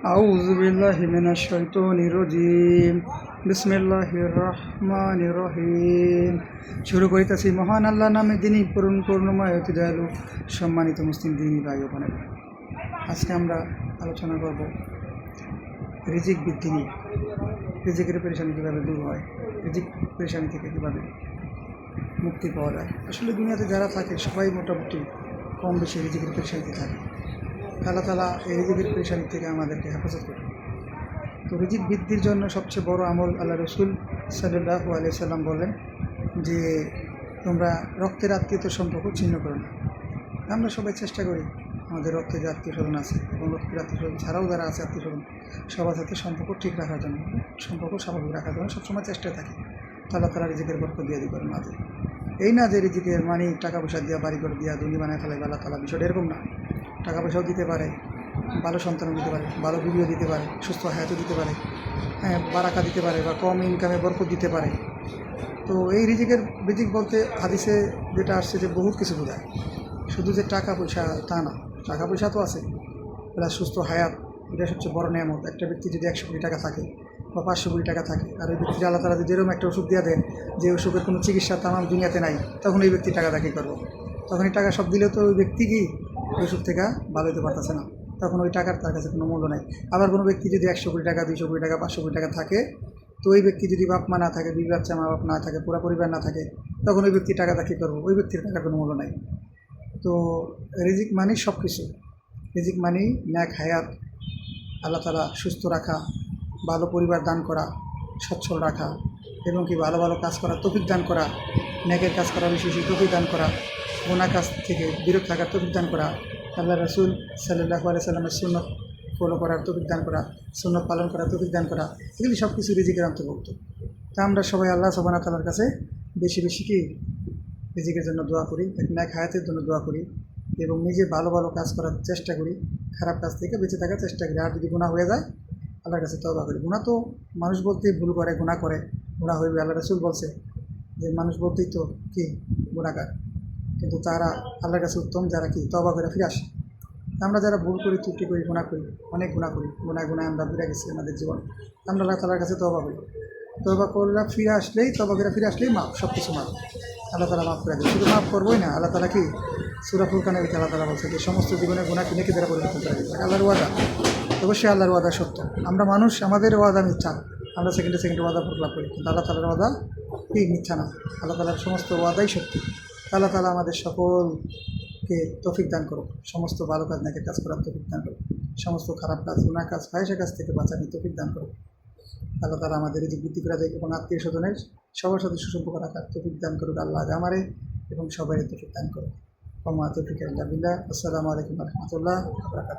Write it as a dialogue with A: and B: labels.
A: আউযু বিল্লাহি মিনাশ শাইতানির রাজিম। বিসমিল্লাহির রহমানির রহিম। শুরু করিতেছি মহান আল্লাহর নামে, যিনি করুণাময় অতি দয়ালু। সম্মানিত মুসলিম দিনী ভাই ও বোনেরা, আজকে আমরা আলোচনা করব রিজিক বৃদ্ধি নিয়ে। রিজিকের পেরেশানি কীভাবে দূর হয়, রিজিক পেরেশানি থেকে কীভাবে মুক্তি পাওয়া যায়। আসলে দুনিয়াতে যারা থাকে সবাই মোটামুটি কম বেশি রিজিকের পেরেশানিতে থাকে। আল্লাহ তাআলা এই রিজিকের পেরেশানি থেকে আমাদেরকে হেফাজত করে। তো রিজিক বৃদ্ধির জন্য সবচেয়ে বড় আমল, আল্লাহ রসুল সাল্লাল্লাহু আলাইহি সাল্লাম বলেন যে তোমরা রক্তের আত্মীয়ত সম্পর্ক ছিন্ন করো না। আমরা সবাই চেষ্টা করি আমাদের রক্তের যে আত্মীয় স্বজন আছে এবং রক্তের আত্মীয় স্বজন ছাড়াও যারা আছে আত্মীয় স্বজন, সবার সাথে সম্পর্ক ঠিক রাখার জন্য, সম্পর্ক স্বাভাবিক রাখার জন্য সবসময় চেষ্টা থাকে। আল্লাহ তাআলা রিজিকের বরকত দিয়ে দিবেন মাঝে। এই না যে রিজিকের মানে টাকা পয়সা দিয়া, বাড়ি করে দিয়া, দুনি বানায় ফেলে আল্লাহ তাআলা, বিষয়টা এরকম না। টাকা পয়সাও দিতে পারে, ভালো সন্তানও দিতে পারে, ভালো ভিডিও দিতে পারে, সুস্থ হায়াতও দিতে পারে, বারাকা দিতে পারে, বা কম ইনকামে বরকত দিতে পারে। তো এই রিজিক বলতে হাদিসে যেটা আসছে যে বহুত কিছু বোঝায়, শুধু যে টাকা পয়সা তা না। টাকা পয়সা তো আছে, প্লাস সুস্থ হায়াত, এটা সবচেয়ে বড় নিয়ামত। একটা ব্যক্তি যদি 100 কোটি টাকা থাকে বা 500 কোটি টাকা থাকে, আর ওই ব্যক্তির আল্লাহ তাআলা যদি এরকম একটা ওষুধ দিয়ে দেয় যে ওষুধের কোনো চিকিৎসা তামাম দুনিয়াতে নাই, তখন ওই ব্যক্তি টাকাটা কী করবো? তখন এই টাকা সব দিলেও তো ওই ব্যক্তি কি ওষুধ থেকে ভালো হতে পারতেছে না, তখন ওই টাকার তার কাছে কোনো মূল্য নাই। আবার কোনো ব্যক্তি যদি 100 কোটি টাকা, 200 কোটি টাকা, 500 কোটি টাকা থাকে, তো ওই ব্যক্তি যদি বাপ মা না থাকে, বিবি বাচ্চা মা বাপ না থাকে, পুরা পরিবার না থাকে, তখন ওই ব্যক্তির টাকাটা কী করবো? ওই ব্যক্তির টাকার কোনো মূল্য নাই। তো রিজিক মানি সব কিছু। রিজিক মানি ন্যাক হায়াত, আল্লাহ তাআলা সুস্থ রাখা, ভালো পরিবার দান করা, সচ্ছল রাখা, এবং কি ভালো ভালো কাজ করার তৌফিক দান করা, ন্যাকের কাজ করা, বেশি বেশি তৌফিক দান করা, গুনাহ কাজ থেকে বিরত থাকার তৌফিক দান করা, আল্লাহ রাসূল সাল্লাল্লাহু আলাইহি সাল্লামের সুন্নাত ফলো করার তৌফিক দান করা, সুন্নাত পালন করার তৌফিক দান করা, এগুলি সব কিছু রিজিকের অন্তর্ভুক্ত। তা আমরা সবাই আল্লাহ সুবহানাহু ওয়া তাআলার কাছে বেশি বেশি কি রিজিকের জন্য দোয়া করি, এক ন্যাক হায়াতের জন্য দোয়া করি, এবং নিজে ভালো ভালো কাজ করার চেষ্টা করি, খারাপ কাজ থেকে বেঁচে থাকার চেষ্টা করি। আর যদি গুনাহ হয়ে যায়, আল্লাহর কাছে তওবা করি। গুনাহ তো মানুষ বলতেই ভুল করে, গুনাহ করে, গুনাহ হইবে। আল্লাহ রাসূল বলছে যে মানুষ বলতেই তো কি গুনাহগার, কিন্তু তারা আল্লাহর কাছে উত্তম যারা কি তওবা করে ফিরে আসে। আমরা যারা ভুল করি, ত্রুটি করি, গুনাহ করি, অনেক গুনাহ করি, গুনায় আমরা ফিরে গেছি আমাদের জীবন, আমরা আল্লাহ তাআলার কাছে তওবা করি। তওবা করে ফিরে আসলেই, তওবা করে ফিরে আসলেই মাফ, সব কিছু মাফ, আল্লাহ তাআলা মাফ করে দেবে। শুধু মাফ করবোই না, আল্লাহ তাআলা কি সূরা ফুরকানের ভিতরে আল্লাহ তাআলা বলছে যে সমস্ত জীবনের গুনাহকে নেকি দ্বারা পরিবর্তন করে দেবে। আল্লাহর ওয়াদা, অবশ্যই আল্লাহর ওয়াদা সত্য। আমরা মানুষ, আমাদের ওয়াদা মিথ্যা, আমরা সেকেন্ডে ওয়াদা লাভ করি, কিন্তু আল্লাহ তাআলার ওয়াদা কি মিথ্যা না। আল্লাহ তাআলার সমস্ত ওয়াদাই সত্যি। আল্লাহ তাআলা আমাদের সকলকে তৌফিক দান করুক, সমস্ত ভালো কাজ নেকের কাজ করার তৌফিক দান করুক, সমস্ত খারাপ কাজ, গুনাহ কাজ, ফাহিশা কাজ থেকে বাঁচানোর তৌফিক দান করুক। আল্লাহ তাআলা আমাদের রিজিক বৃদ্ধি করে দেয় এবং আত্মীয় স্বজনের সবার সাথে সুসম্পর্ক রাখার তৌফিক দান করুক আল্লাহ আমারে, এবং সবাই তৌফিক দান করুক। ওয়া মা তৌফিক ইল্লা বিল্লাহ। আসসালামু আলাইকুম ওয়া রাহমাতুল্লাহি ওয়া বারাকাতুহু।